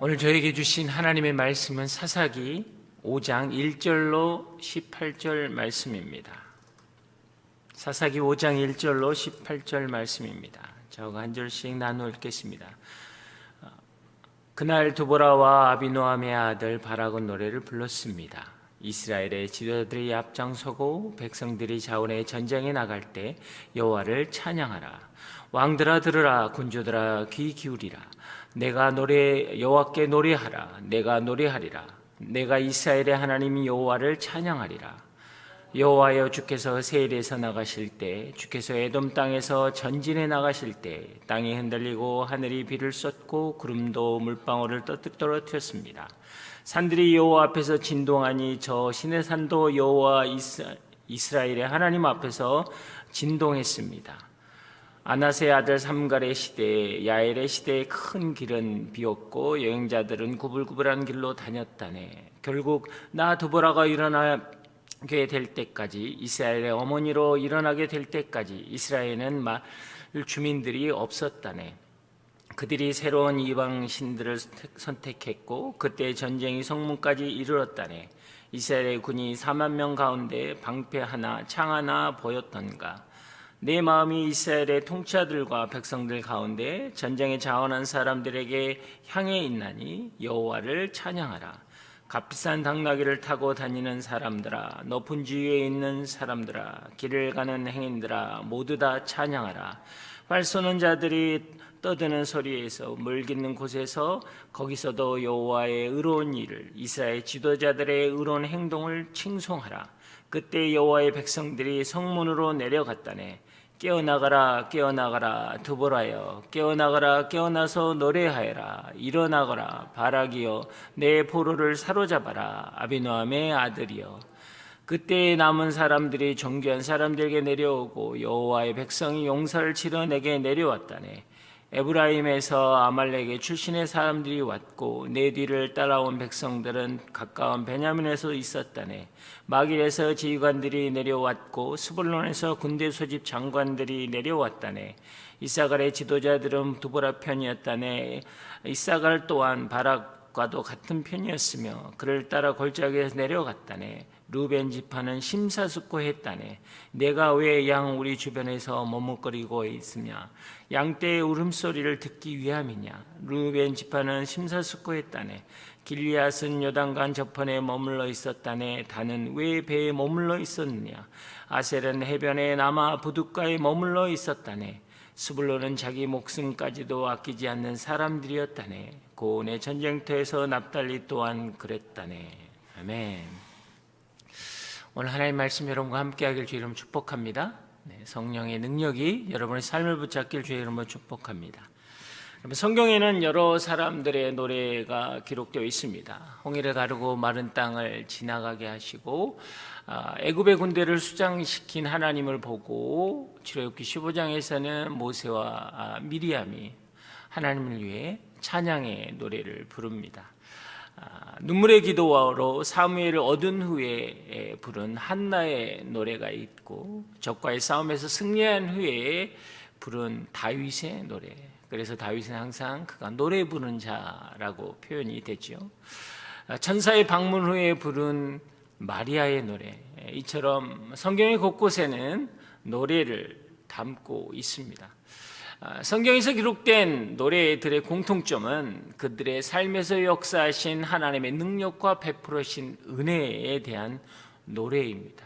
오늘 저에게 주신 하나님의 말씀은 사사기 5장 1절로 18절 말씀입니다. 사사기 5장 1절로 18절 말씀입니다. 저가 한 절씩 나누어 읽겠습니다. 그날 두보라와 아비노함의 아들 바락은 노래를 불렀습니다. 이스라엘의 지도자들이 앞장서고 백성들이 자원의 전쟁에 나갈 때 여호와를 찬양하라. 왕들아 들으라. 군주들아 귀 기울이라. 내가 여호와께 노래하라. 내가 노래하리라. 내가 이스라엘의 하나님 여호와를 찬양하리라. 여호와여, 주께서 세일에서 나가실 때, 주께서 에돔 땅에서 전진해 나가실 때 땅이 흔들리고 하늘이 비를 쏟고 구름도 물방울을 떨어뜨렸습니다. 산들이 여호와 앞에서 진동하니 저 시내산도 여호와 이스라엘의 하나님 앞에서 진동했습니다. 아나스의 아들 삼갈의 시대에, 야엘의 시대에 큰 길은 비었고 여행자들은 구불구불한 길로 다녔다네. 결국 나 두보라가 일어나게 될 때까지, 이스라엘의 어머니로 일어나게 될 때까지 이스라엘에는 마을 주민들이 없었다네. 그들이 새로운 이방 신들을 선택했고 그때 전쟁이 성문까지 이르렀다네. 이스라엘의 군이 4만 명 가운데 방패 하나, 창 하나 보였던가. 내 마음이 이스라엘의 통치자들과 백성들 가운데 전쟁에 자원한 사람들에게 향해 있나니 여호와를 찬양하라. 값비싼 당나귀를 타고 다니는 사람들아, 높은 지위에 있는 사람들아, 길을 가는 행인들아, 모두 다 찬양하라. 활 쏘는 자들이 떠드는 소리에서, 물 깃는 곳에서, 거기서도 여호와의 의로운 일을, 이스라엘 지도자들의 의로운 행동을 칭송하라. 그때 여호와의 백성들이 성문으로 내려갔다네. 깨어나가라, 깨어나가라, 두보라여, 깨어나가라, 깨어나서 노래하여라. 일어나거라, 바락이여, 내 포로를 사로잡아라. 아비노함의 아들이여. 그때 남은 사람들이 존귀한 사람들에게 내려오고 여호와의 백성이 용사를 치러 내게 내려왔다네. 에브라임에서 아말렉의 출신의 사람들이 왔고 내 뒤를 따라온 백성들은 가까운 베냐민에서 있었다네. 마길에서 지휘관들이 내려왔고 스불론에서 군대 소집 장관들이 내려왔다네. 이사갈의 지도자들은 두보라 편이었다네. 이사갈 또한 바락과도 같은 편이었으며 그를 따라 골짜기에서 내려갔다네. 루벤 지파는 심사숙고했다네. 내가 왜 양 우리 주변에서 머뭇거리고 있으냐? 양떼의 울음소리를 듣기 위함이냐? 루벤 지파는 심사숙고했다네. 길리앗은 요단강 저편에 머물러 있었다네. 다는 왜 배에 머물러 있었느냐? 아셀은 해변에 남아 부둣가에 머물러 있었다네. 스불론은 자기 목숨까지도 아끼지 않는 사람들이었다네. 고온의 전쟁터에서 납달리 또한 그랬다네. 아멘. 오늘 하나님 말씀 여러분과 함께하길 주의 이름으로 축복합니다. 성령의 능력이 여러분의 삶을 붙잡길 주의 이름으로 축복합니다. 성경에는 여러 사람들의 노래가 기록되어 있습니다. 홍해를 가르고 마른 땅을 지나가게 하시고 애굽의 군대를 수장시킨 하나님을 보고 출애굽기 15장에서는 모세와 미리암이 하나님을 위해 찬양의 노래를 부릅니다. 눈물의 기도로 사무엘을 얻은 후에 부른 한나의 노래가 있고 적과의 싸움에서 승리한 후에 부른 다윗의 노래. 그래서 다윗은 항상 그가 노래 부르는 자라고 표현이 되죠. 천사의 방문 후에 부른 마리아의 노래. 이처럼 성경의 곳곳에는 노래를 담고 있습니다. 성경에서 기록된 노래들의 공통점은 그들의 삶에서 역사하신 하나님의 능력과 베풀으신 은혜에 대한 노래입니다.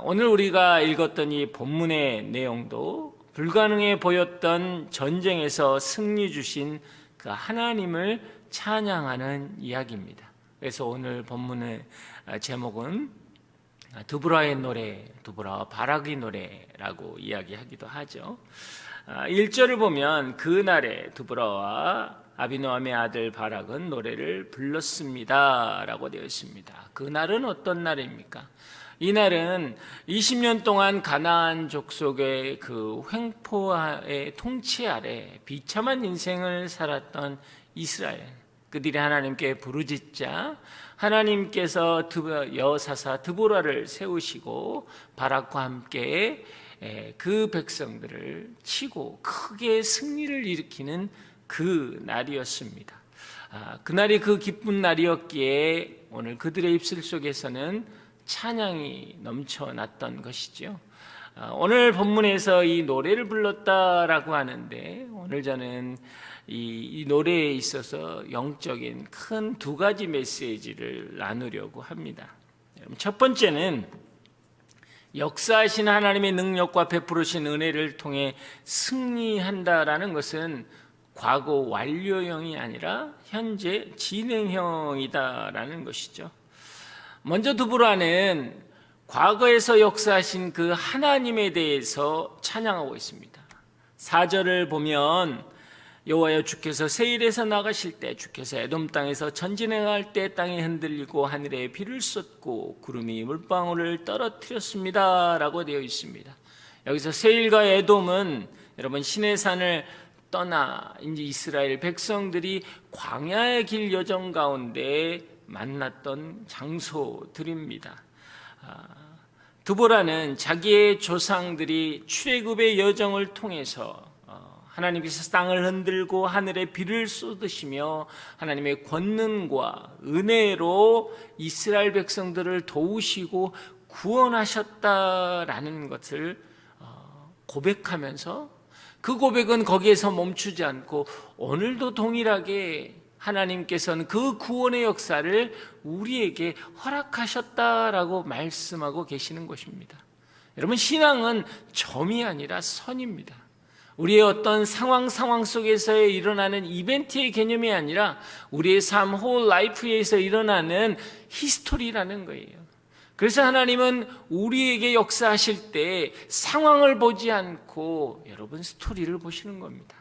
오늘 우리가 읽었던 이 본문의 내용도 불가능해 보였던 전쟁에서 승리 주신 그 하나님을 찬양하는 이야기입니다. 그래서 오늘 본문의 제목은 두보라의 노래, 두보라와 바락의 노래라고 이야기하기도 하죠. 1절을 보면 그날에 두보라와 아비노함의 아들 바락은 노래를 불렀습니다 라고 되어 있습니다. 그날은 어떤 날입니까? 이날은 20년 동안 가나안 족속의 그 횡포의 통치 아래 비참한 인생을 살았던 이스라엘, 그들이 하나님께 부르짖자 하나님께서 여사사 드보라를 세우시고 바락과 함께 그 백성들을 치고 크게 승리를 일으키는 그 날이었습니다. 그날이 그 기쁜 날이었기에 오늘 그들의 입술 속에서는 찬양이 넘쳐났던 것이죠. 오늘 본문에서 이 노래를 불렀다라고 하는데, 오늘 저는 이 노래에 있어서 영적인 큰 두 가지 메시지를 나누려고 합니다. 첫 번째는 역사하신 하나님의 능력과 베푸르신 은혜를 통해 승리한다라는 것은 과거 완료형이 아니라 현재 진행형이다라는 것이죠. 먼저 드보라는 과거에서 역사하신 그 하나님에 대해서 찬양하고 있습니다. 4절을 보면 여호와여, 주께서 세일에서 나가실 때, 주께서 에돔 땅에서 전진행할 때 땅이 흔들리고 하늘에 비를 쏟고 구름이 물방울을 떨어뜨렸습니다 라고 되어 있습니다. 여기서 세일과 에돔은 여러분 시내산을 떠나 이제 이스라엘 백성들이 광야의 길 여정 가운데 만났던 장소들입니다. 드보라는 자기의 조상들이 출애굽의 여정을 통해서 하나님께서 땅을 흔들고 하늘에 비를 쏟으시며 하나님의 권능과 은혜로 이스라엘 백성들을 도우시고 구원하셨다라는 것을 고백하면서, 그 고백은 거기에서 멈추지 않고 오늘도 동일하게 하나님께서는 그 구원의 역사를 우리에게 허락하셨다라고 말씀하고 계시는 것입니다. 여러분, 신앙은 점이 아니라 선입니다. 우리의 어떤 상황 속에서 일어나는 이벤트의 개념이 아니라 우리의 삶 홀 라이프에서 일어나는 히스토리라는 거예요. 그래서 하나님은 우리에게 역사하실 때 상황을 보지 않고 여러분 스토리를 보시는 겁니다.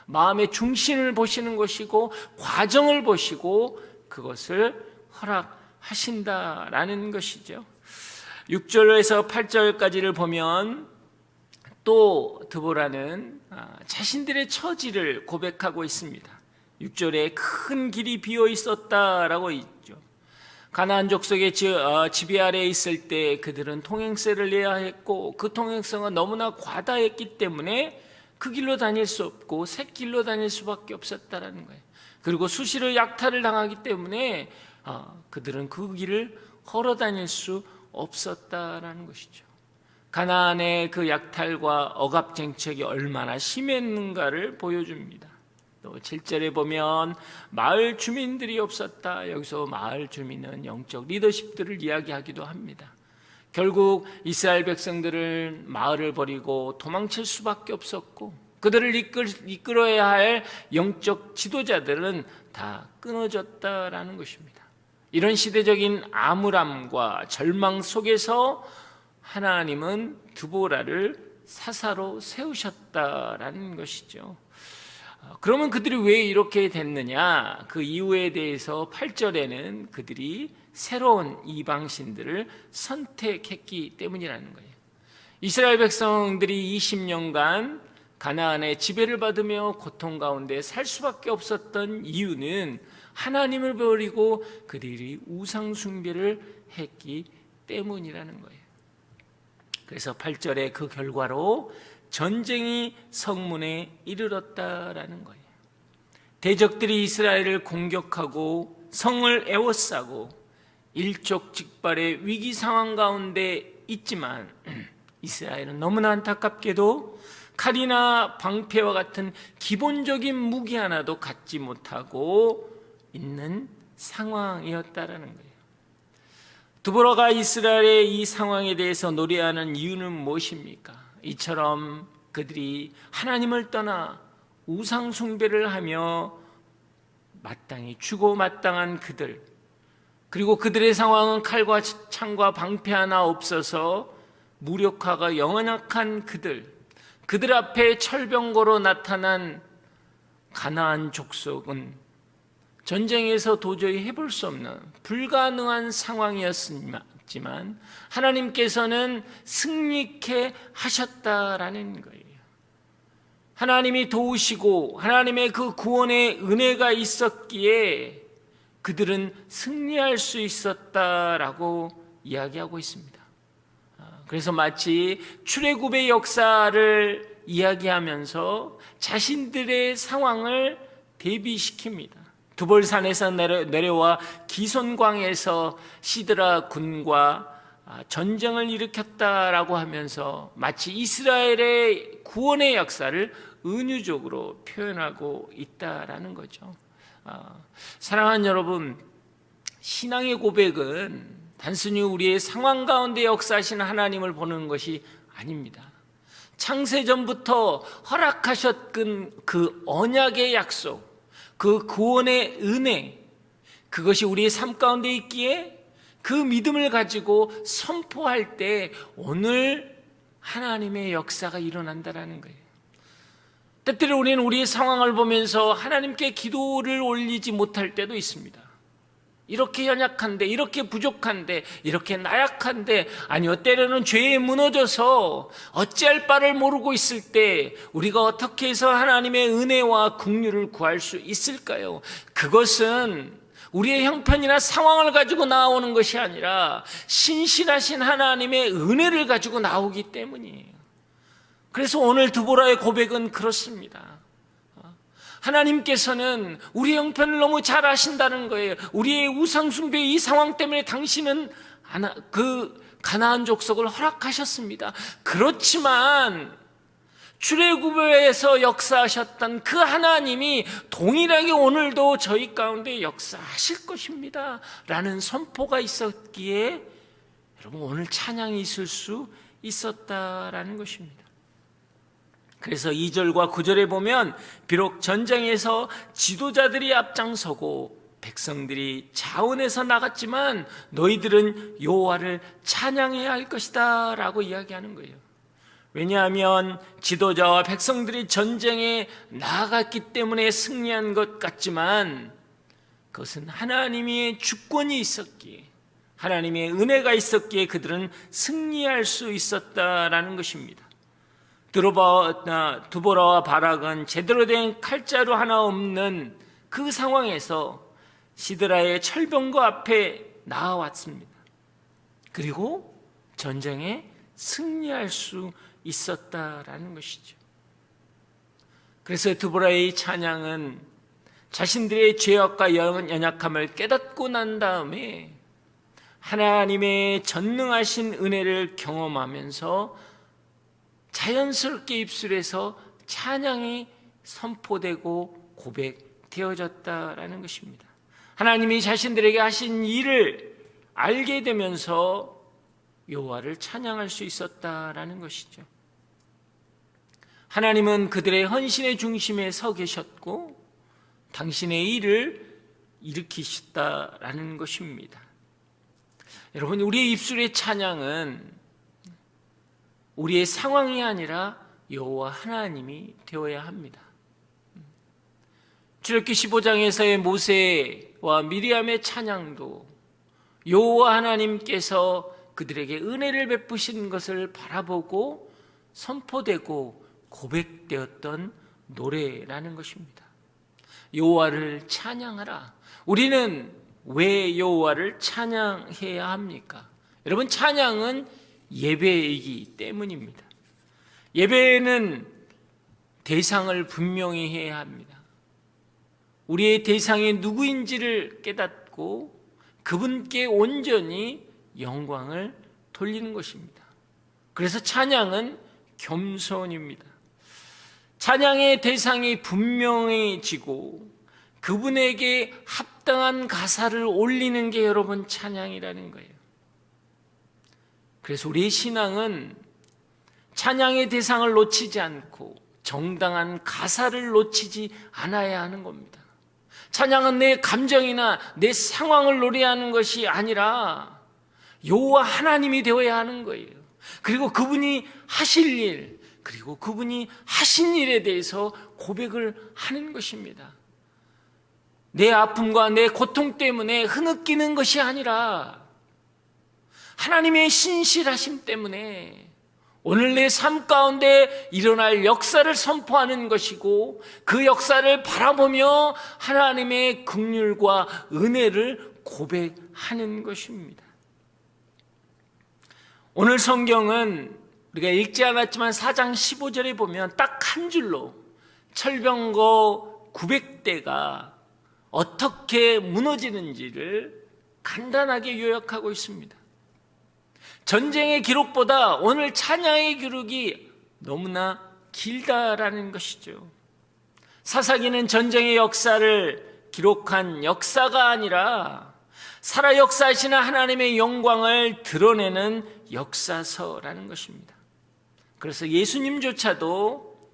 마음의 중심을 보시는 것이고 과정을 보시고 그것을 허락하신다라는 것이죠. 6절에서 8절까지를 보면 또 드보라는 자신들의 처지를 고백하고 있습니다. 6절에 큰 길이 비어 있었다라고 있죠. 가나안 족속의 지배 아래에 있을 때 그들은 통행세를 내야 했고, 그 통행세가 너무나 과다했기 때문에 그 길로 다닐 수 없고 새 길로 다닐 수밖에 없었다라는 거예요. 그리고 수시로 약탈을 당하기 때문에 그들은 그 길을 걸어 다닐 수 없었다라는 것이죠. 가나안의 그 약탈과 억압 정책이 얼마나 심했는가를 보여줍니다. 또 7절에 보면 마을 주민들이 없었다. 여기서 마을 주민은 영적 리더십들을 이야기하기도 합니다. 결국 이스라엘 백성들은 마을을 버리고 도망칠 수밖에 없었고, 그들을 이끌어야 할 영적 지도자들은 다 끊어졌다라는 것입니다. 이런 시대적인 암울함과 절망 속에서 하나님은 드보라를 사사로 세우셨다라는 것이죠. 그러면 그들이 왜 이렇게 됐느냐? 그 이유에 대해서 8절에는 그들이 새로운 이방신들을 선택했기 때문이라는 거예요. 이스라엘 백성들이 20년간 가나안의 지배를 받으며 고통 가운데 살 수밖에 없었던 이유는 하나님을 버리고 그들이 우상 숭배를 했기 때문이라는 거예요. 그래서 8절에 그 결과로 전쟁이 성문에 이르렀다라는 거예요. 대적들이 이스라엘을 공격하고 성을 에워싸고 일촉즉발의 위기 상황 가운데 있지만 이스라엘은 너무나 안타깝게도 칼이나 방패와 같은 기본적인 무기 하나도 갖지 못하고 있는 상황이었다라는 거예요. 드보라가 이스라엘의 이 상황에 대해서 노래하는 이유는 무엇입니까? 이처럼 그들이 하나님을 떠나 우상 숭배를 하며 마땅히 죽어 마땅한 그들, 그리고 그들의 상황은 칼과 창과 방패 하나 없어서 무력화가 영원약한 그들 앞에 철병거로 나타난 가나안 족속은 전쟁에서 도저히 해볼 수 없는 불가능한 상황이었지만 하나님께서는 승리케 하셨다라는 거예요. 하나님이 도우시고 하나님의 그 구원의 은혜가 있었기에 그들은 승리할 수 있었다라고 이야기하고 있습니다. 그래서 마치 출애굽의 역사를 이야기하면서 자신들의 상황을 대비시킵니다. 두볼산에서 내려와 기손광에서 시드라 군과 전쟁을 일으켰다라고 하면서 마치 이스라엘의 구원의 역사를 은유적으로 표현하고 있다라는 거죠. 사랑하는 여러분, 신앙의 고백은 단순히 우리의 상황 가운데 역사하신 하나님을 보는 것이 아닙니다. 창세전부터 허락하셨던 그 언약의 약속, 그 구원의 은혜, 그것이 우리의 삶 가운데 있기에 그 믿음을 가지고 선포할 때 오늘 하나님의 역사가 일어난다는 거예요. 때때로 우리는 우리의 상황을 보면서 하나님께 기도를 올리지 못할 때도 있습니다. 이렇게 연약한데, 이렇게 부족한데, 이렇게 나약한데, 아니요, 때로는 죄에 무너져서 어찌할 바를 모르고 있을 때 우리가 어떻게 해서 하나님의 은혜와 긍휼을 구할 수 있을까요? 그것은 우리의 형편이나 상황을 가지고 나오는 것이 아니라 신실하신 하나님의 은혜를 가지고 나오기 때문이에요. 그래서 오늘 드보라의 고백은 그렇습니다. 하나님께서는 우리의 형편을 너무 잘 아신다는 거예요. 우리의 우상숭배의 이 상황 때문에 당신은 그 가나안 족속을 허락하셨습니다. 그렇지만 출애굽에서 역사하셨던 그 하나님이 동일하게 오늘도 저희 가운데 역사하실 것입니다 라는 선포가 있었기에 여러분 오늘 찬양이 있을 수 있었다라는 것입니다. 그래서 2절과 9절에 보면 비록 전쟁에서 지도자들이 앞장서고 백성들이 자원해서 나갔지만 너희들은 여호와를 찬양해야 할 것이다 라고 이야기하는 거예요. 왜냐하면 지도자와 백성들이 전쟁에 나아갔기 때문에 승리한 것 같지만 그것은 하나님의 주권이 있었기에, 하나님의 은혜가 있었기에 그들은 승리할 수 있었다라는 것입니다. 드보라와 바락은 제대로 된 칼자루 하나 없는 그 상황에서 시드라의 철병거 앞에 나아왔습니다. 그리고 전쟁에 승리할 수 있었다라는 것이죠. 그래서 드보라의 찬양은 자신들의 죄악과 연약함을 깨닫고 난 다음에 하나님의 전능하신 은혜를 경험하면서 자연스럽게 입술에서 찬양이 선포되고 고백되어졌다라는 것입니다. 하나님이 자신들에게 하신 일을 알게 되면서 여호와를 찬양할 수 있었다라는 것이죠. 하나님은 그들의 헌신의 중심에 서 계셨고 당신의 일을 일으키셨다라는 것입니다. 여러분, 우리의 입술의 찬양은 우리의 상황이 아니라 여호와 하나님이 되어야 합니다. 출애굽기 15장에서의 모세와 미리암의 찬양도 여호와 하나님께서 그들에게 은혜를 베푸신 것을 바라보고 선포되고 고백되었던 노래라는 것입니다. 여호와를 찬양하라. 우리는 왜 여호와를 찬양해야 합니까? 여러분, 찬양은 예배이기 때문입니다. 예배는 대상을 분명히 해야 합니다. 우리의 대상이 누구인지를 깨닫고 그분께 온전히 영광을 돌리는 것입니다. 그래서 찬양은 겸손입니다. 찬양의 대상이 분명해지고 그분에게 합당한 가사를 올리는 게 여러분 찬양이라는 거예요. 그래서 우리의 신앙은 찬양의 대상을 놓치지 않고 정당한 가사를 놓치지 않아야 하는 겁니다. 찬양은 내 감정이나 내 상황을 노래하는 것이 아니라 여호와 하나님이 되어야 하는 거예요. 그리고 그분이 하실 일, 그리고 그분이 하신 일에 대해서 고백을 하는 것입니다. 내 아픔과 내 고통 때문에 흐느끼는 것이 아니라 하나님의 신실하심 때문에 오늘 내 삶 가운데 일어날 역사를 선포하는 것이고 그 역사를 바라보며 하나님의 긍휼과 은혜를 고백하는 것입니다. 오늘 성경은 우리가 읽지 않았지만 4장 15절에 보면 딱 한 줄로 철병거 900대가 어떻게 무너지는지를 간단하게 요약하고 있습니다. 전쟁의 기록보다 오늘 찬양의 기록이 너무나 길다라는 것이죠. 사사기는 전쟁의 역사를 기록한 역사가 아니라 살아 역사하시는 하나님의 영광을 드러내는 역사서라는 것입니다. 그래서 예수님조차도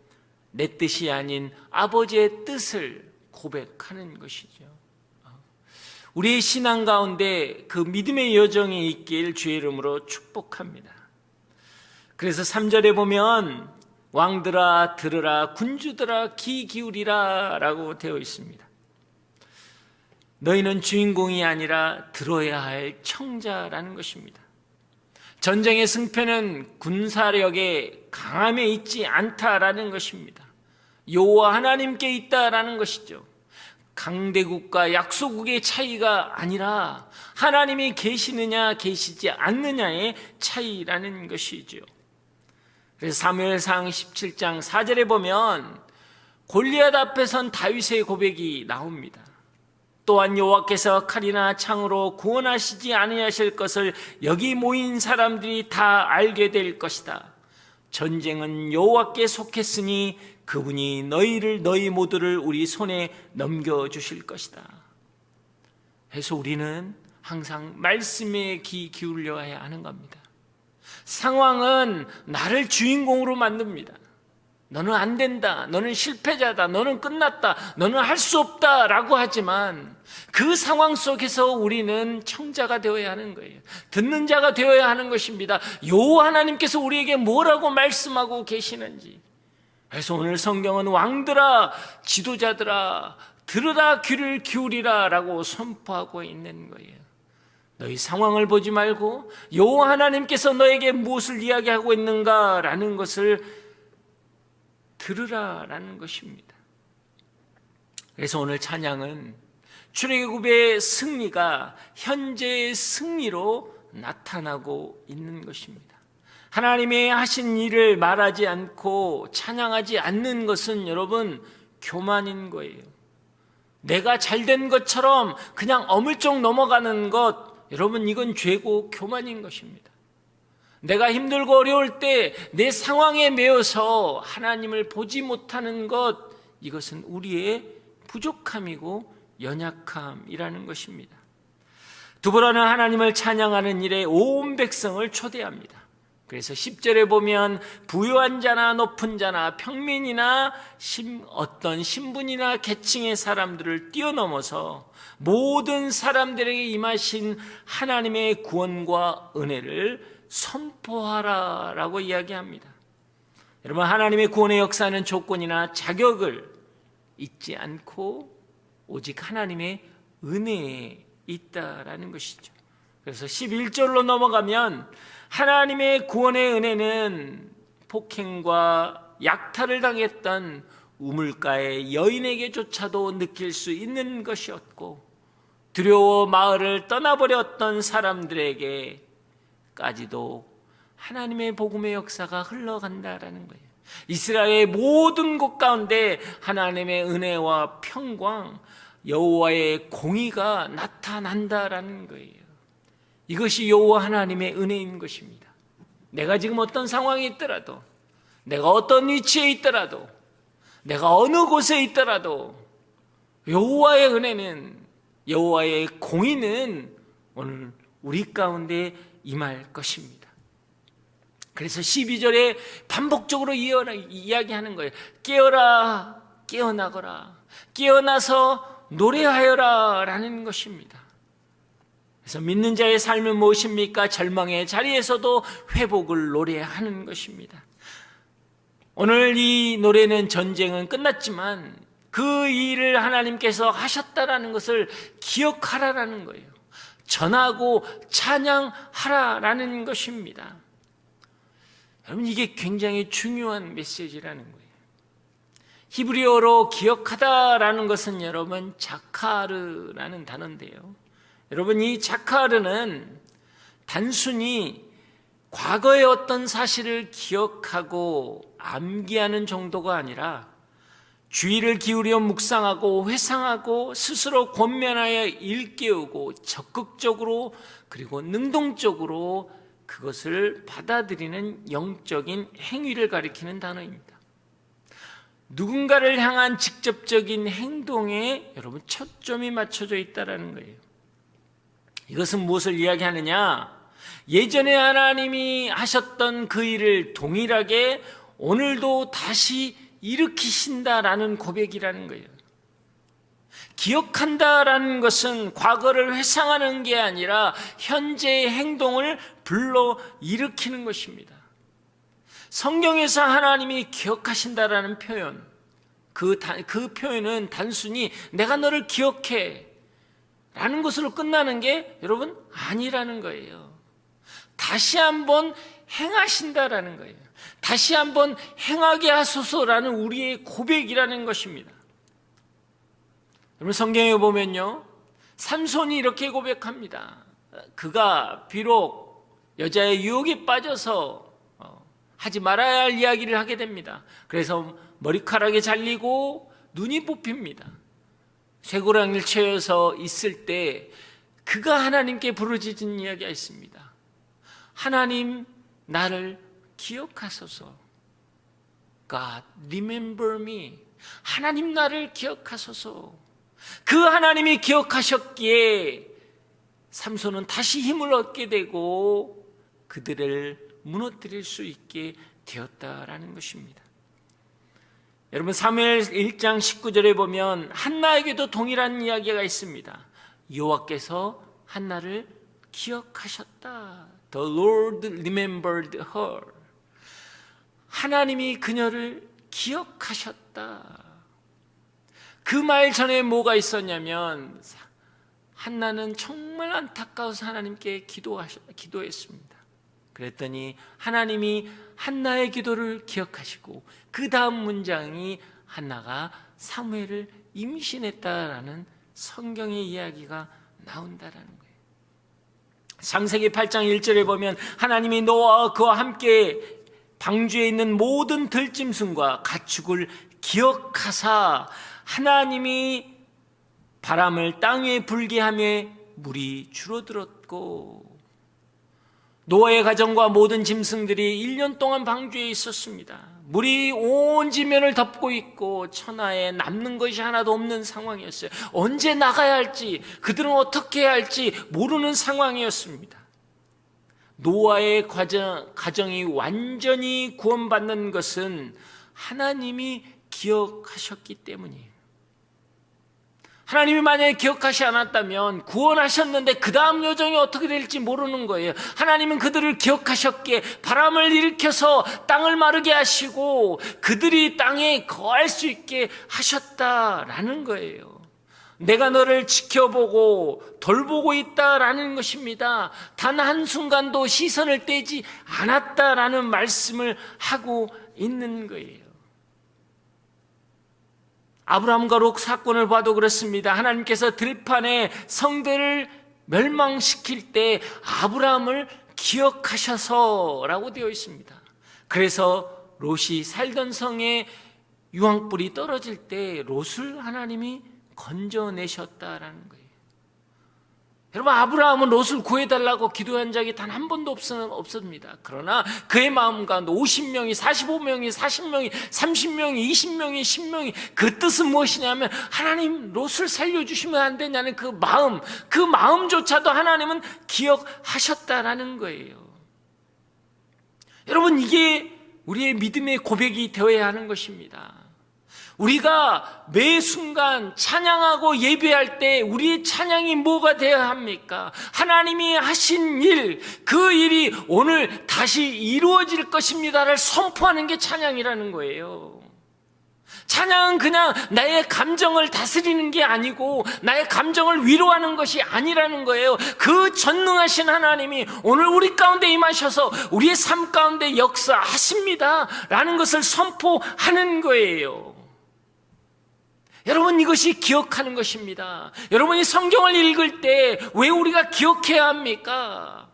내 뜻이 아닌 아버지의 뜻을 고백하는 것이죠. 우리의 신앙 가운데 그 믿음의 여정이 있길 주의 이름으로 축복합니다. 그래서 3절에 보면 왕들아 들으라, 군주들아 귀 기울이라 라고 되어 있습니다. 너희는 주인공이 아니라 들어야 할 청자라는 것입니다. 전쟁의 승패는 군사력의 강함에 있지 않다라는 것입니다. 여호와 하나님께 있다라는 것이죠. 강대국과 약소국의 차이가 아니라 하나님이 계시느냐 계시지 않느냐의 차이라는 것이죠. 그래서 사무엘상 17장 4절에 보면 골리앗 앞에 선 다윗의 고백이 나옵니다. 또한 여호와께서 칼이나 창으로 구원하시지 아니하실 것을 여기 모인 사람들이 다 알게 될 것이다. 전쟁은 여호와께 속했으니 그분이 너희 모두를 우리 손에 넘겨주실 것이다. 그래서 우리는 항상 말씀에 귀 기울여야 하는 겁니다. 상황은 나를 주인공으로 만듭니다. 너는 안 된다, 너는 실패자다, 너는 끝났다, 너는 할 수 없다 라고 하지만 그 상황 속에서 우리는 청자가 되어야 하는 거예요. 듣는 자가 되어야 하는 것입니다. 여호와 하나님께서 우리에게 뭐라고 말씀하고 계시는지. 그래서 오늘 성경은 왕들아, 지도자들아, 들으라, 귀를 기울이라 라고 선포하고 있는 거예요. 너희 상황을 보지 말고 여호와 하나님께서 너에게 무엇을 이야기하고 있는가라는 것을 들으라라는 것입니다. 그래서 오늘 찬양은 출애굽의 승리가 현재의 승리로 나타나고 있는 것입니다. 하나님의 하신 일을 말하지 않고 찬양하지 않는 것은 여러분 교만인 거예요. 내가 잘된 것처럼 그냥 어물쩍 넘어가는 것, 여러분 이건 죄고 교만인 것입니다. 내가 힘들고 어려울 때 내 상황에 매여서 하나님을 보지 못하는 것, 이것은 우리의 부족함이고 연약함이라는 것입니다. 두보라는 하나님을 찬양하는 일에 온 백성을 초대합니다. 그래서 10절에 보면 부유한 자나 높은 자나 평민이나 어떤 신분이나 계층의 사람들을 뛰어넘어서 모든 사람들에게 임하신 하나님의 구원과 은혜를 선포하라 라고 이야기합니다. 여러분, 하나님의 구원의 역사는 조건이나 자격을 잊지 않고 오직 하나님의 은혜에 있다라는 것이죠. 그래서 11절로 넘어가면 하나님의 구원의 은혜는 폭행과 약탈을 당했던 우물가의 여인에게조차도 느낄 수 있는 것이었고, 두려워 마을을 떠나버렸던 사람들에게까지도 하나님의 복음의 역사가 흘러간다라는 거예요. 이스라엘의 모든 곳 가운데 하나님의 은혜와 평강, 여호와의 공의가 나타난다라는 거예요. 이것이 여호와 하나님의 은혜인 것입니다. 내가 지금 어떤 상황에 있더라도, 내가 어떤 위치에 있더라도, 내가 어느 곳에 있더라도 여호와의 은혜는, 여호와의 공의는 오늘 우리 가운데 임할 것입니다. 그래서 12절에 반복적으로 이야기하는 거예요. 깨어라, 깨어나거라, 깨어나서 노래하여라 라는 것입니다. 그래서 믿는 자의 삶은 무엇입니까? 절망의 자리에서도 회복을 노래하는 것입니다. 오늘 이 노래는 전쟁은 끝났지만 그 일을 하나님께서 하셨다라는 것을 기억하라라는 거예요. 전하고 찬양하라라는 것입니다. 여러분, 이게 굉장히 중요한 메시지라는 거예요. 히브리어로 기억하다라는 것은 여러분 자카르라는 단어인데요. 여러분, 이 자카르는 단순히 과거의 어떤 사실을 기억하고 암기하는 정도가 아니라 주의를 기울여 묵상하고 회상하고 스스로 권면하여 일깨우고 적극적으로 그리고 능동적으로 그것을 받아들이는 영적인 행위를 가리키는 단어입니다. 누군가를 향한 직접적인 행동에 여러분 초점이 맞춰져 있다는 거예요. 이것은 무엇을 이야기하느냐? 예전에 하나님이 하셨던 그 일을 동일하게 오늘도 다시 일으키신다라는 고백이라는 거예요. 기억한다라는 것은 과거를 회상하는 게 아니라 현재의 행동을 불러 일으키는 것입니다. 성경에서 하나님이 기억하신다라는 표현, 그 표현은 단순히 내가 너를 기억해 라는 것으로 끝나는 게 여러분 아니라는 거예요. 다시 한번 행하신다라는 거예요. 다시 한번 행하게 하소서라는 우리의 고백이라는 것입니다. 여러분 성경에 보면요, 삼손이 이렇게 고백합니다. 그가 비록 여자의 유혹에 빠져서 하지 말아야 할 이야기를 하게 됩니다. 그래서 머리카락이 잘리고 눈이 뽑힙니다. 쇠고랑이를 채워서 있을 때 그가 하나님께 부르짖은 이야기가 있습니다. 하나님 나를 기억하소서. God, remember me. 하나님 나를 기억하소서. 그 하나님이 기억하셨기에 삼손은 다시 힘을 얻게 되고 그들을 무너뜨릴 수 있게 되었다라는 것입니다. 여러분 사무엘 1장 19절에 보면 한나에게도 동일한 이야기가 있습니다. 여호와께서 한나를 기억하셨다. The Lord remembered her. 하나님이 그녀를 기억하셨다. 그 말 전에 뭐가 있었냐면 한나는 정말 안타까워서 하나님께 기도했습니다. 그랬더니 하나님이 한나의 기도를 기억하시고 그 다음 문장이 한나가 사무엘을 임신했다라는 성경의 이야기가 나온다라는 거예요. 창세기 8장 1절에 보면 하나님이 노아와 그와 함께 방주에 있는 모든 들짐승과 가축을 기억하사 하나님이 바람을 땅 위에 불게 하며 물이 줄어들었고 노아의 가정과 모든 짐승들이 1년 동안 방주에 있었습니다. 물이 온 지면을 덮고 있고 천하에 남는 것이 하나도 없는 상황이었어요. 언제 나가야 할지 그들은 어떻게 해야 할지 모르는 상황이었습니다. 노아의 가정이 완전히 구원받는 것은 하나님이 기억하셨기 때문이에요. 하나님이 만약에 기억하지 않았다면 구원하셨는데 그 다음 여정이 어떻게 될지 모르는 거예요. 하나님은 그들을 기억하셨기에 바람을 일으켜서 땅을 마르게 하시고 그들이 땅에 거할 수 있게 하셨다라는 거예요. 내가 너를 지켜보고 돌보고 있다라는 것입니다. 단 한순간도 시선을 떼지 않았다라는 말씀을 하고 있는 거예요. 아브라함과 롯 사건을 봐도 그렇습니다. 하나님께서 들판에 성들을 멸망시킬 때 아브라함을 기억하셔서라고 되어 있습니다. 그래서 롯이 살던 성에 유황불이 떨어질 때 롯을 하나님이 건져내셨다라는 거예요. 여러분 아브라함은 롯을 구해달라고 기도한 적이 단 한 번도 없습니다. 그러나 그의 마음 가운데 50명이 45명이 40명이 30명이 20명이 10명이 그 뜻은 무엇이냐면 하나님 롯을 살려주시면 안 되냐는 그 마음조차도 하나님은 기억하셨다라는 거예요. 여러분 이게 우리의 믿음의 고백이 되어야 하는 것입니다. 우리가 매 순간 찬양하고 예배할 때 우리의 찬양이 뭐가 되어야 합니까? 하나님이 하신 일, 그 일이 오늘 다시 이루어질 것입니다를 선포하는 게 찬양이라는 거예요. 찬양은 그냥 나의 감정을 다스리는 게 아니고 나의 감정을 위로하는 것이 아니라는 거예요. 그 전능하신 하나님이 오늘 우리 가운데 임하셔서 우리의 삶 가운데 역사하십니다 라는 것을 선포하는 거예요. 여러분 이것이 기억하는 것입니다. 여러분이 성경을 읽을 때 왜 우리가 기억해야 합니까?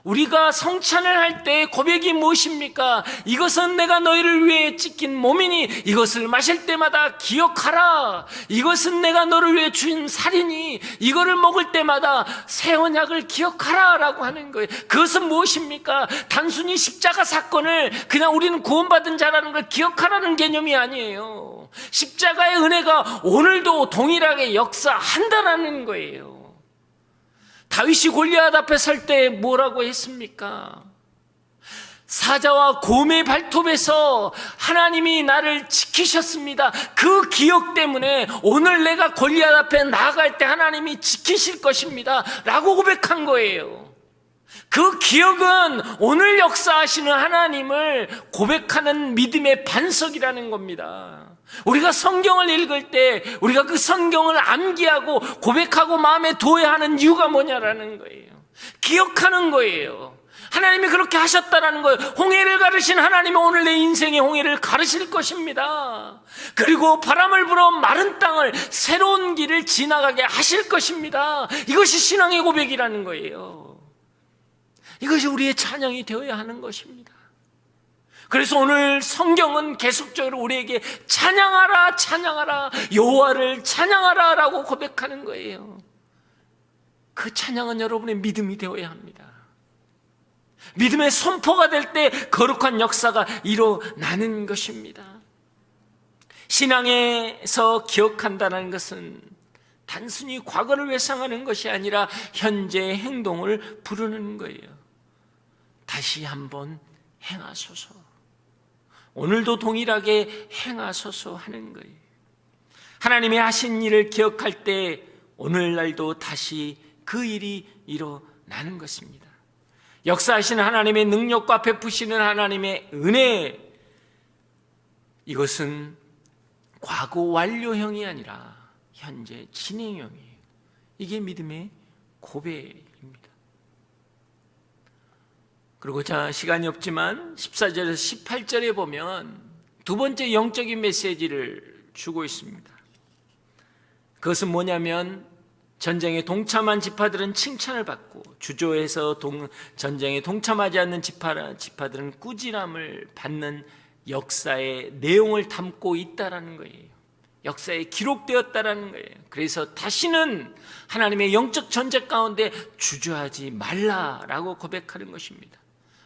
우리가 성찬을 할 때 고백이 무엇입니까? 이것은 내가 너희를 위해 찢긴 몸이니 이것을 마실 때마다 기억하라. 이것은 내가 너를 위해 준 살이니 이거를 먹을 때마다 새 언약을 기억하라 라고 하는 거예요. 그것은 무엇입니까? 단순히 십자가 사건을 그냥 우리는 구원받은 자라는 걸 기억하라는 개념이 아니에요. 십자가의 은혜가 오늘도 동일하게 역사한다라는 거예요. 다윗이 골리앗 앞에 설 때 뭐라고 했습니까? 사자와 곰의 발톱에서 하나님이 나를 지키셨습니다. 그 기억 때문에 오늘 내가 골리앗 앞에 나아갈 때 하나님이 지키실 것입니다 라고 고백한 거예요. 그 기억은 오늘 역사하시는 하나님을 고백하는 믿음의 반석이라는 겁니다. 우리가 성경을 읽을 때 우리가 그 성경을 암기하고 고백하고 마음에 두어야 하는 이유가 뭐냐라는 거예요. 기억하는 거예요. 하나님이 그렇게 하셨다라는 거예요. 홍해를 가르신 하나님이 오늘 내 인생의 홍해를 가르실 것입니다. 그리고 바람을 불어 마른 땅을 새로운 길을 지나가게 하실 것입니다. 이것이 신앙의 고백이라는 거예요. 이것이 우리의 찬양이 되어야 하는 것입니다. 그래서 오늘 성경은 계속적으로 우리에게 찬양하라, 찬양하라, 여호와를 찬양하라 라고 고백하는 거예요. 그 찬양은 여러분의 믿음이 되어야 합니다. 믿음의 선포가 될 때 거룩한 역사가 일어나는 것입니다. 신앙에서 기억한다는 것은 단순히 과거를 회상하는 것이 아니라 현재의 행동을 부르는 거예요. 다시 한번 행하소서. 오늘도 동일하게 행하소서 하는 거예요. 하나님이 하신 일을 기억할 때 오늘날도 다시 그 일이 일어나는 것입니다. 역사하시는 하나님의 능력과 베푸시는 하나님의 은혜, 이것은 과거 완료형이 아니라 현재 진행형이에요. 이게 믿음의 고백입니다. 그리고 시간이 없지만 14절에서 18절에 보면 두 번째 영적인 메시지를 주고 있습니다. 그것은 뭐냐면 전쟁에 동참한 지파들은 칭찬을 받고 주저해서 전쟁에 동참하지 않는 지파들은 꾸지람을 받는 역사의 내용을 담고 있다라는 거예요. 역사에 기록되었다라는 거예요. 그래서 다시는 하나님의 영적 전쟁 가운데 주저하지 말라라고 고백하는 것입니다.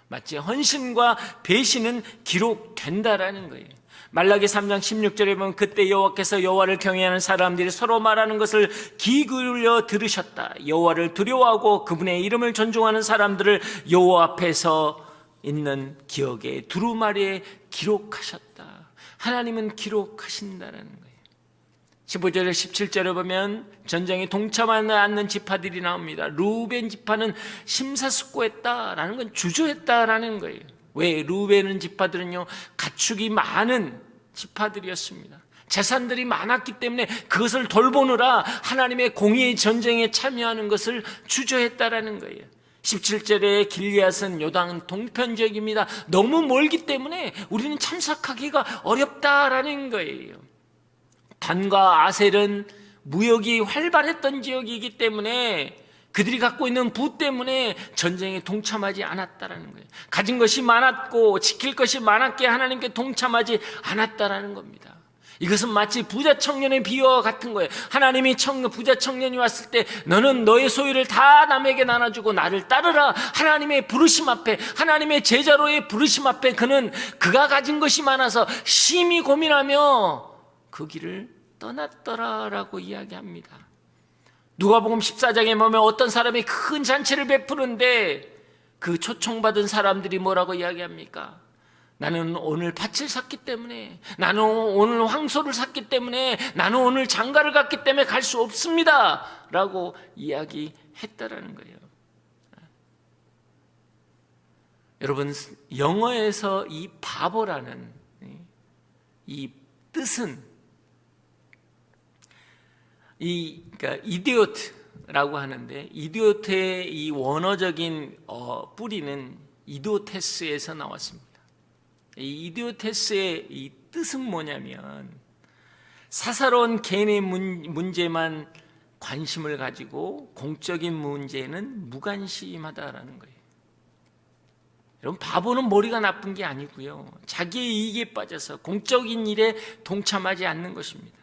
마치 헌신과 배신은 기록된다라는 거예요. 말라기 3장 16절에 보면 그때 여호와께서 여호와를 경외하는 사람들이 서로 말하는 것을 귀 기울여 들으셨다. 여호와를 두려워하고 그분의 이름을 존중하는 사람들을 여호와 앞에서 있는 기억의 두루마리에 기록하셨다. 하나님은 기록하신다는 거예요. 15절에 17절에 보면 전쟁에 동참하지 않는 지파들이 나옵니다. 루벤 지파는 심사숙고했다라는 건 주저했다라는 거예요. 왜? 루벤은 지파들은요 가축이 많은 지파들이었습니다. 재산들이 많았기 때문에 그것을 돌보느라 하나님의 공의의 전쟁에 참여하는 것을 주저했다라는 거예요. 17절에 길리앗은 요단 동편 지역입니다. 너무 멀기 때문에 우리는 참석하기가 어렵다라는 거예요. 단과 아셀은 무역이 활발했던 지역이기 때문에 그들이 갖고 있는 부 때문에 전쟁에 동참하지 않았다라는 거예요. 가진 것이 많았고 지킬 것이 많았기에 하나님께 동참하지 않았다라는 겁니다. 이것은 마치 부자 청년의 비유와 같은 거예요. 하나님이 부자 청년이 왔을 때 너는 너의 소유를 다 남에게 나눠주고 나를 따르라. 하나님의 부르심 앞에, 하나님의 제자로의 부르심 앞에 그는 그가 가진 것이 많아서 심히 고민하며 그 길을 떠났더라라고 이야기합니다. 누가복음 14장에 보면 어떤 사람이 큰 잔치를 베푸는데 그 초청받은 사람들이 뭐라고 이야기합니까? 나는 오늘 밭을 샀기 때문에, 나는 오늘 황소를 샀기 때문에, 나는 오늘 장가를 갔기 때문에 갈 수 없습니다 라고 이야기했다라는 거예요. 여러분, 영어에서 이 바보라는 이 뜻은 그러니까 이디오트라고 하는데, 이디오트의 이 원어적인 뿌리는 이디오테스에서 나왔습니다. 이 이디오테스의 이 뜻은 뭐냐면 사사로운 개인의 문제만 관심을 가지고 공적인 문제는 무관심하다라는 거예요. 여러분, 바보는 머리가 나쁜 게 아니고요, 자기의 이익에 빠져서 공적인 일에 동참하지 않는 것입니다.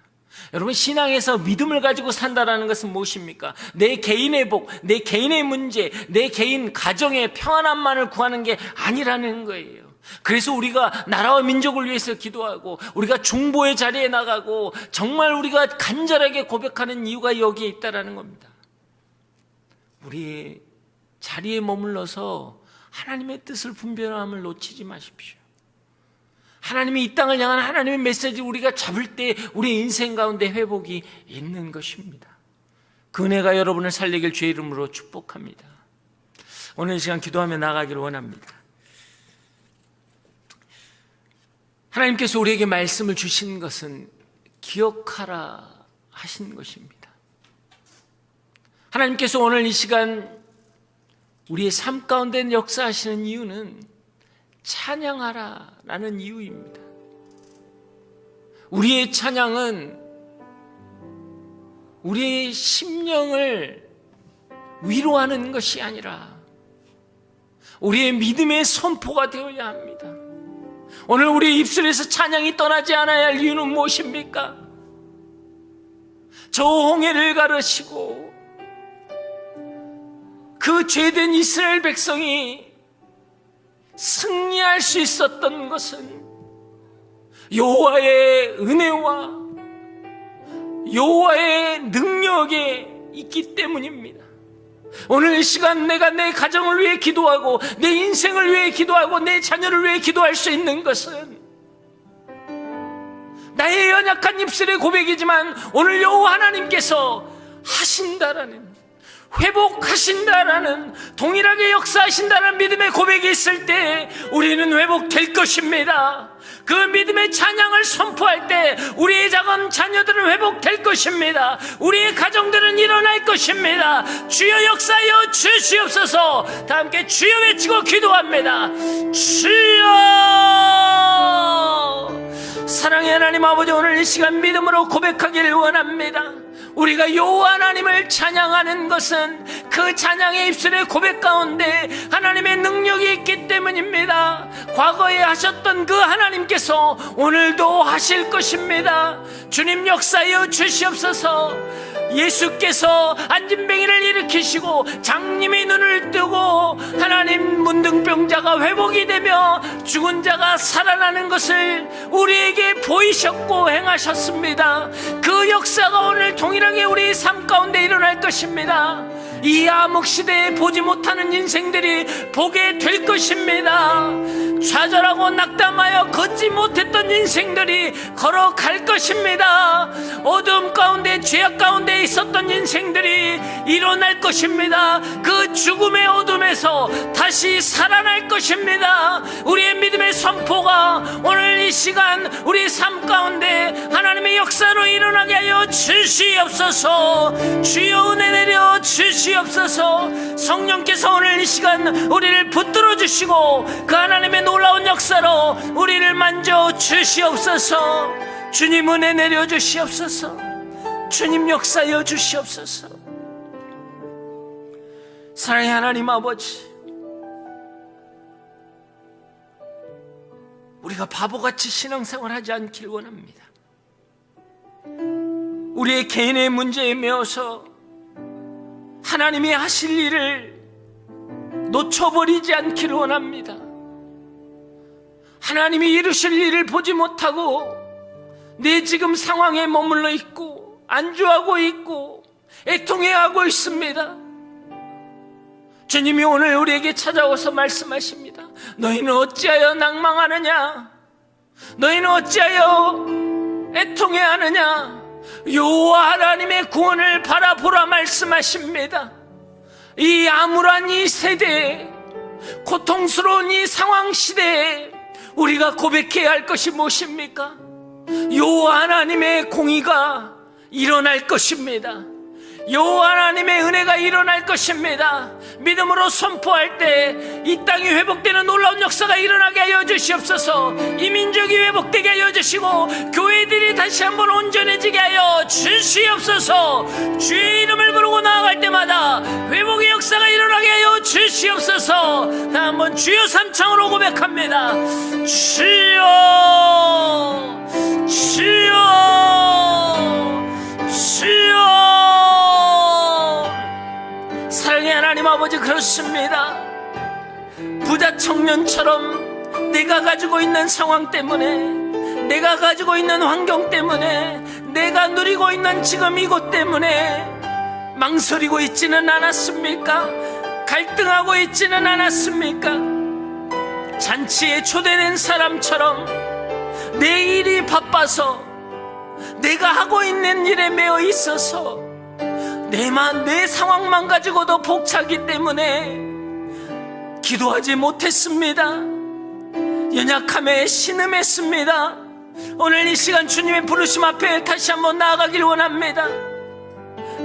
여러분, 신앙에서 믿음을 가지고 산다라는 것은 무엇입니까? 내 개인의 복, 내 개인의 문제, 내 개인 가정의 평안함만을 구하는 게 아니라는 거예요. 그래서 우리가 나라와 민족을 위해서 기도하고, 우리가 중보의 자리에 나가고, 정말 우리가 간절하게 고백하는 이유가 여기에 있다라는 겁니다. 우리의 자리에 머물러서 하나님의 뜻을 분별함을 놓치지 마십시오. 하나님이 이 땅을 향한 하나님의 메시지를 우리가 잡을 때 우리 인생 가운데 회복이 있는 것입니다. 그 은혜가 여러분을 살리길 주의 이름으로 축복합니다. 오늘 이 시간 기도하며 나가기를 원합니다. 하나님께서 우리에게 말씀을 주신 것은 기억하라 하신 것입니다. 하나님께서 오늘 이 시간 우리의 삶 가운데 역사하시는 이유는 찬양하라라는 이유입니다. 우리의 찬양은 우리의 심령을 위로하는 것이 아니라 우리의 믿음의 선포가 되어야 합니다. 오늘 우리의 입술에서 찬양이 떠나지 않아야 할 이유는 무엇입니까? 저 홍해를 가르시고 그 죄된 이스라엘 백성이 승리할 수 있었던 것은 여호와의 은혜와 여호와의 능력에 있기 때문입니다. 오늘 이 시간 내가 내 가정을 위해 기도하고 내 인생을 위해 기도하고 내 자녀를 위해 기도할 수 있는 것은 나의 연약한 입술의 고백이지만 오늘 여호와 하나님께서 하신다라는, 회복하신다라는, 동일하게 역사하신다는 믿음의 고백이 있을 때 우리는 회복될 것입니다. 그 믿음의 찬양을 선포할 때 우리의 작은 자녀들은 회복될 것입니다. 우리의 가정들은 일어날 것입니다. 주여 역사하여 주시옵소서. 다 함께 주여 외치고 기도합니다. 주여! 사랑의 하나님 아버지, 오늘 이 시간 믿음으로 고백하기를 원합니다. 우리가 여호와 하나님을 찬양하는 것은 그 찬양의 입술의 고백 가운데 하나님의 능력이 있기 때문입니다. 과거에 하셨던 그 하나님께서 오늘도 하실 것입니다. 주님 역사하여 주시옵소서. 예수께서 안진뱅이를 일으키시고 장님이 눈을 뜨고 하나님 문둥병자가 회복이 되며 죽은 자가 살아나는 것을 우리에게 보이셨고 행하셨습니다. 그 역사가 오늘 동일하게 우리 삶 가운데 일어날 것입니다. 이 암흑시대에 보지 못하는 인생들이 보게 될 것입니다. 좌절하고 낙담하여 걷지 못했던 인생들이 걸어갈 것입니다. 어둠 가운데 죄악 가운데 있었던 인생들이 일어날 것입니다. 그 죽음의 어둠에서 다시 살아날 것입니다. 우리의 믿음의 선포가 오늘 이 시간 우리 삶 가운데 하나님의 역사로 일어나게 하여 주시옵소서. 주여 은혜 내려 주시옵소서. 성령께서 오늘 이 시간 우리를 붙들어 주시고 그 하나님의 놀라운 역사로 우리를 만져 주시옵소서. 주님 은혜 내려 주시옵소서. 주님 역사여 주시옵소서. 사랑의 하나님 아버지, 우리가 바보같이 신앙생활 하지 않길 원합니다. 우리의 개인의 문제에 매어서 하나님이 하실 일을 놓쳐버리지 않기를 원합니다. 하나님이 이루실 일을 보지 못하고 내 지금 상황에 머물러 있고 안주하고 있고 애통해하고 있습니다. 주님이 오늘 우리에게 찾아와서 말씀하십니다. 너희는 어찌하여 낭망하느냐? 너희는 어찌하여 애통해하느냐? 여호와 하나님의 구원을 바라보라 말씀하십니다. 이 암울한 이 세대에, 고통스러운 이 상황 시대에 우리가 고백해야 할 것이 무엇입니까? 여호와 하나님의 공의가 일어날 것입니다. 여호와 하나님의 은혜가 일어날 것입니다. 믿음으로 선포할 때 이 땅이 회복되는 놀라운 역사가 일어나게 하여 주시옵소서. 이 민족이 회복되게 하여 주시고 교회들이 다시 한번 온전해지게 하여 주시옵소서. 주의 이름을 부르고 가지고 나아갈 때마다 회복의 역사가 일어나게 하여 주시옵소서. 다 한번 주여 삼창으로 고백합니다. 주여, 주여, 주여. 사랑의 하나님 아버지, 그렇습니다. 부자 청년처럼 내가 가지고 있는 상황 때문에, 내가 가지고 있는 환경 때문에, 내가 누리고 있는 지금 이곳 때문에 망설이고 있지는 않았습니까? 갈등하고 있지는 않았습니까? 잔치에 초대된 사람처럼 내 일이 바빠서, 내가 하고 있는 일에 매여 있어서 내 상황만 가지고도 벅차기 때문에 기도하지 못했습니다. 연약함에 신음했습니다. 오늘 이 시간 주님의 부르심 앞에 다시 한번 나아가길 원합니다.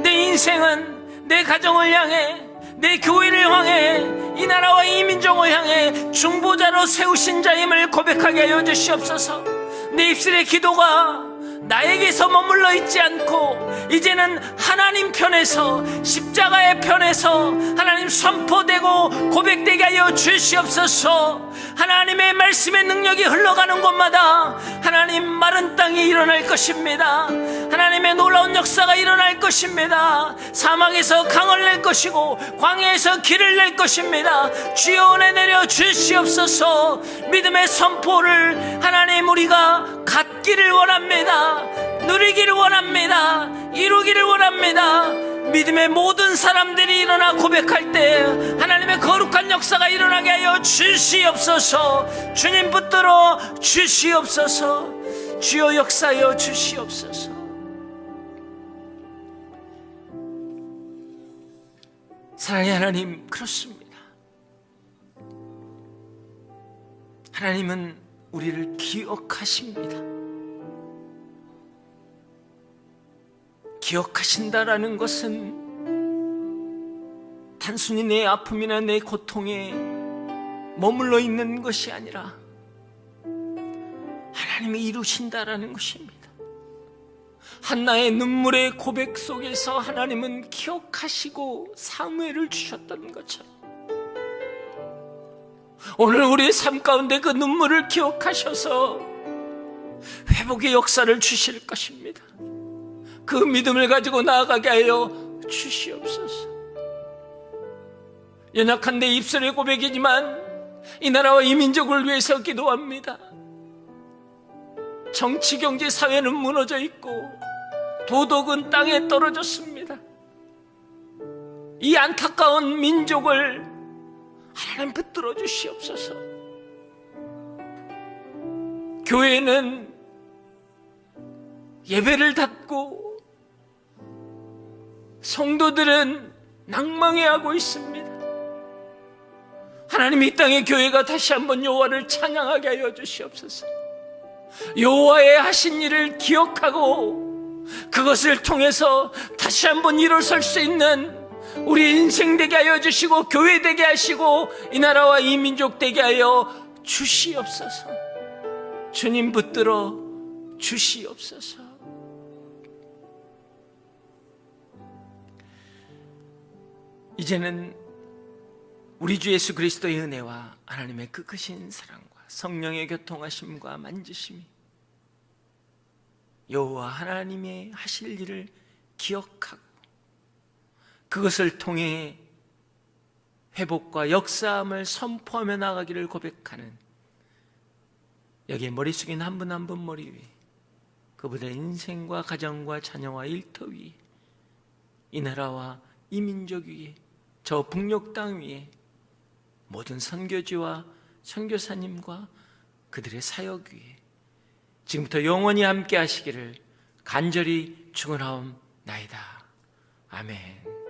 내 인생은 내 가정을 향해, 내 교회를 향해, 이 나라와 이 민족을 향해 중보자로 세우신 자임을 고백하게 하여 주시옵소서. 내 입술의 기도가 나에게서 머물러 있지 않고 이제는 하나님 편에서, 십자가의 편에서 하나님 선포되고 고백되게 하여 주시옵소서. 하나님의 말씀의 능력이 흘러가는 곳마다 하나님 마른 땅이 일어날 것입니다. 하나님의 놀라운 역사가 일어날 것입니다. 사막에서 강을 낼 것이고 광야에서 길을 낼 것입니다. 주여 은혜 내려 주시옵소서. 믿음의 선포를 하나님 우리가 갖기를 원합니다. 누리기를 원합니다. 이루기를 원합니다. 믿음의 모든 사람들이 일어나 고백할 때 하나님의 거룩한 역사가 일어나게 하여 주시옵소서. 주님 붙들어 주시옵소서. 주여 역사하여 주시옵소서. 사랑의 하나님, 그렇습니다. 하나님은 우리를 기억하십니다. 기억하신다라는 것은 단순히 내 아픔이나 내 고통에 머물러 있는 것이 아니라 하나님이 이루신다라는 것입니다. 한나의 눈물의 고백 속에서 하나님은 기억하시고 사무엘을 주셨던 것처럼 오늘 우리의 삶 가운데 그 눈물을 기억하셔서 회복의 역사를 주실 것입니다. 그 믿음을 가지고 나아가게 하여 주시옵소서. 연약한 내 입술의 고백이지만 이 나라와 이 민족을 위해서 기도합니다. 정치, 경제, 사회는 무너져 있고 도덕은 땅에 떨어졌습니다. 이 안타까운 민족을 하나님 붙들어 주시옵소서. 교회는 예배를 닫고 성도들은 낭망해하고 있습니다. 하나님, 이 땅의 교회가 다시 한번 여호와를 찬양하게 하여 주시옵소서. 여호와의 하신 일을 기억하고 그것을 통해서 다시 한번 일어설 수 있는 우리 인생 되게 하여 주시고 교회 되게 하시고 이 나라와 이 민족 되게 하여 주시옵소서. 주님 붙들어 주시옵소서. 이제는 우리 주 예수 그리스도의 은혜와 하나님의 그 크신 사랑과 성령의 교통하심과 만지심이 여호와 하나님의 하실 일을 기억하고 그것을 통해 회복과 역사함을 선포하며 나가기를 고백하는 여기에 머리 숙인 한 분 한 분 머리 위에 그분의 인생과 가정과 자녀와 일터 위에 이 나라와 이 민족 위에 저 북녘 땅 위에 모든 선교지와 선교사님과 그들의 사역 위에 지금부터 영원히 함께 하시기를 간절히 축원하옵나이다. 아멘.